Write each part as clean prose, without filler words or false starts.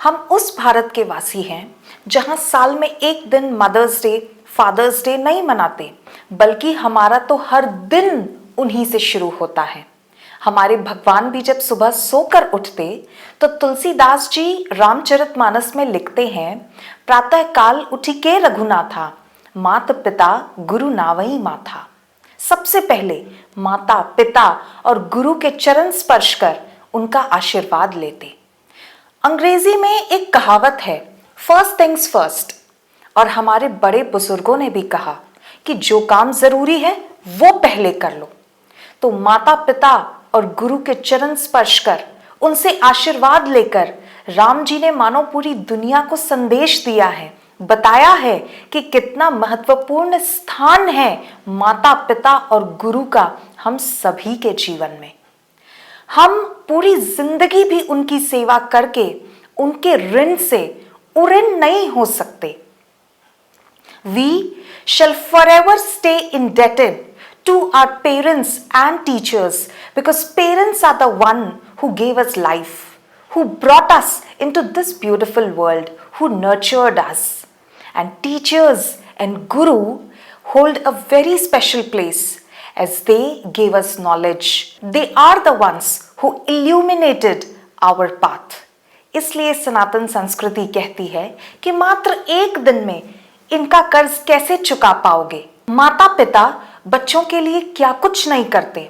हम उस भारत के वासी हैं जहां साल में एक दिन मदर्स डे, फादर्स डे नहीं मनाते, बल्कि हमारा तो हर दिन उन्हीं से शुरू होता है। हमारे भगवान भी जब सुबह सोकर उठते तो तुलसीदास जी रामचरितमानस में लिखते हैं, प्रातः काल उठी के रघुनाथा, मात पिता गुरु नावई माथा। सबसे पहले माता, पिता और गुरु के चरण स्पर्श कर उनका आशीर्वाद लेते। अंग्रेजी में एक कहावत है, फर्स्ट थिंग्स फर्स्ट, और हमारे बड़े बुजुर्गों ने भी कहा कि जो काम जरूरी है वो पहले कर लो। तो माता पिता और गुरु के चरण स्पर्श कर उनसे आशीर्वाद लेकर राम जी ने मानो पूरी दुनिया को संदेश दिया है, बताया है कि कितना महत्वपूर्ण स्थान है माता पिता और गुरु का हम सभी के जीवन में। हम पूरी जिंदगी भी उनकी सेवा करके उनके ऋण से उऋण नहीं हो सकते। We shall forever stay indebted to our parents and teachers because parents are the one who gave us life, who brought us into this beautiful world, who nurtured us. And teachers and guru hold a very special place as they gave us knowledge. They are the ones who illuminated our path. इसलिए सनातन संस्कृति कहती है कि मात्र एक दिन में इनका कर्ज कैसे चुका पाओगे। माता पिता बच्चों के लिए क्या कुछ नहीं करते,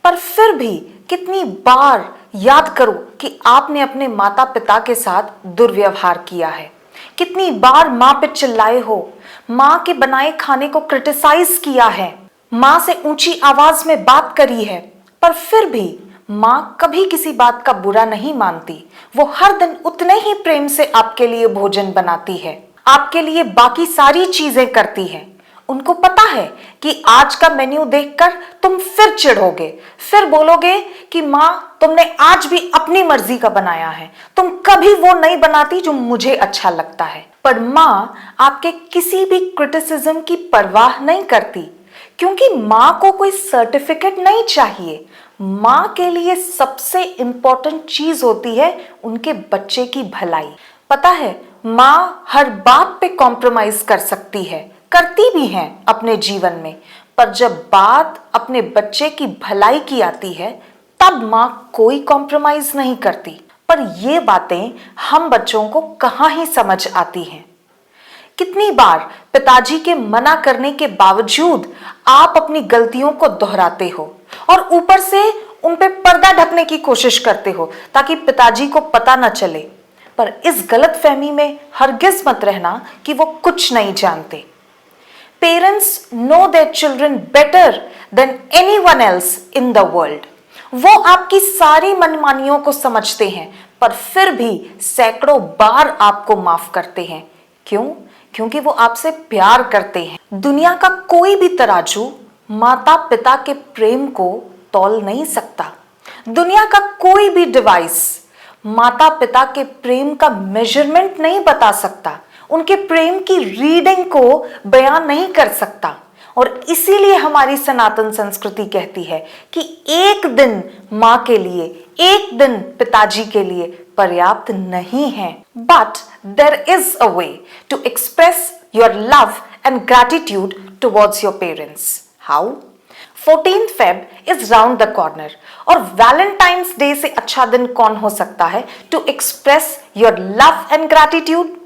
पर फिर भी कितनी बार याद करो कि आपने अपने माता पिता के साथ दुर्व्यवहार किया है। कितनी बार माँ पे चिल्लाए हो, माँ के बनाए खाने को क्रिटिसाइज किया है, माँ से ऊंची आवाज में बात करी है, पर फिर भी माँ कभी किसी बात का बुरा नहीं मानती। वो हर दिन उतने ही प्रेम से आपके लिए भोजन बनाती है, आपके लिए बाकी सारी चीजें करती है। उनको पता है कि आज का मेन्यू देखकर तुम फिर चिढ़ोगे, फिर बोलोगे कि माँ तुमने आज भी अपनी मर्जी का बनाया है, तुम कभी वो नहीं बनाती जो मुझे अच्छा लगता है। पर माँ आपके किसी भी क्रिटिसिज्म की परवाह नहीं करती, क्योंकि माँ को कोई सर्टिफिकेट नहीं चाहिए। माँ के लिए सबसे इंपॉर्टेंट चीज होती है उनके बच्चे की भलाई। पता है, माँ हर बात पे कॉम्प्रोमाइज कर सकती है, करती भी हैं अपने जीवन में, पर जब बात अपने बच्चे की भलाई की आती है तब माँ कोई कॉम्प्रोमाइज नहीं करती। पर ये बातें हम बच्चों को कहाँ ही समझ आती हैं। कितनी बार पिताजी के मना करने के बावजूद आप अपनी गलतियों को दोहराते हो और ऊपर से उन पे पर्दा ढकने की कोशिश करते हो ताकि पिताजी को पता न चले। पर इस गलतफहमी में हरगिज मत रहना कि वो कुछ नहीं जानते। Parents know their children better than anyone else in the world. वो आपकी सारी मनमानियों को समझते हैं, पर फिर भी सैकड़ों बार आपको माफ करते हैं। क्यों? क्योंकि वो आपसे प्यार करते हैं। दुनिया का कोई भी तराजू माता पिता के प्रेम को तौल नहीं सकता। दुनिया का कोई भी डिवाइस माता पिता के प्रेम का मेजरमेंट नहीं बता सकता, उनके प्रेम की रीडिंग को बयान नहीं कर सकता। और इसीलिए हमारी सनातन संस्कृति कहती है कि एक दिन माँ के लिए, एक दिन पिताजी के लिए पर्याप्त नहीं है। But there is a way to express your love and gratitude towards your parents. How? 14th Feb is round the corner, और वैलेंटाइंस डे से अच्छा दिन कौन हो सकता है to express your love and gratitude.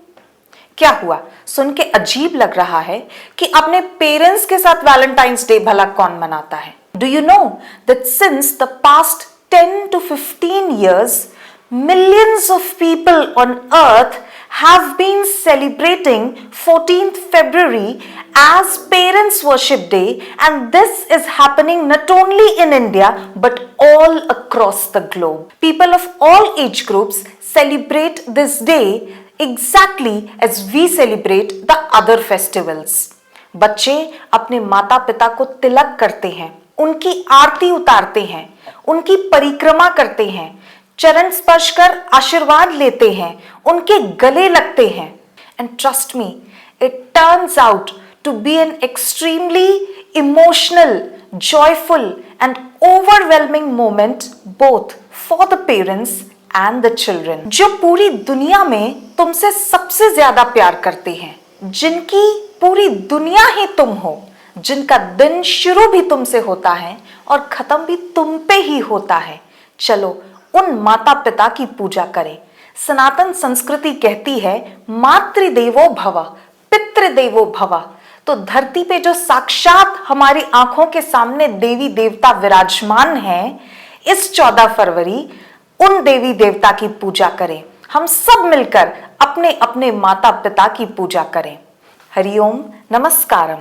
क्या हुआ? सुन के अजीब लग रहा है कि अपने पेरेंट्स के साथ वैलेंटाइंस डे भला कौन मनाता है? Do you know that since the past 10 to 15 years, millions of people on earth have been celebrating 14th February as Parents Worship Day, and this is happening not only in India but all across the globe. People of all age groups celebrate this day exactly as we celebrate the other festivals. बच्चे अपने माता पिता को तिलक करते हैं, उनकी आरती उतारते हैं, उनकी परिक्रमा करते हैं, चरण स्पर्श कर आशीर्वाद लेते हैं, उनके गले लगते हैं। And trust me, it turns out to be an extremely emotional, joyful and overwhelming moment both for the parents and the children, जो पूरी दुनिया में तुमसे सबसे ज्यादा प्यार करते हैं, जिनकी पूरी दुनिया ही तुम हो, जिनका दिन शुरू भी तुमसे होता है और खत्म भी तुम पे ही होता है। चलो उन माता पिता की पूजा करें। सनातन संस्कृति कहती है मातृदेवो भव, पितृदेवो भव। तो धरती पे जो साक्षात हमारी आंखों के सामने देवी देवता विराजमान हैं, इस 14 फरवरी उन देवी देवता की पूजा करें। हम सब मिलकर अपने अपने माता पिता की पूजा करें। हरिओम, नमस्कारम।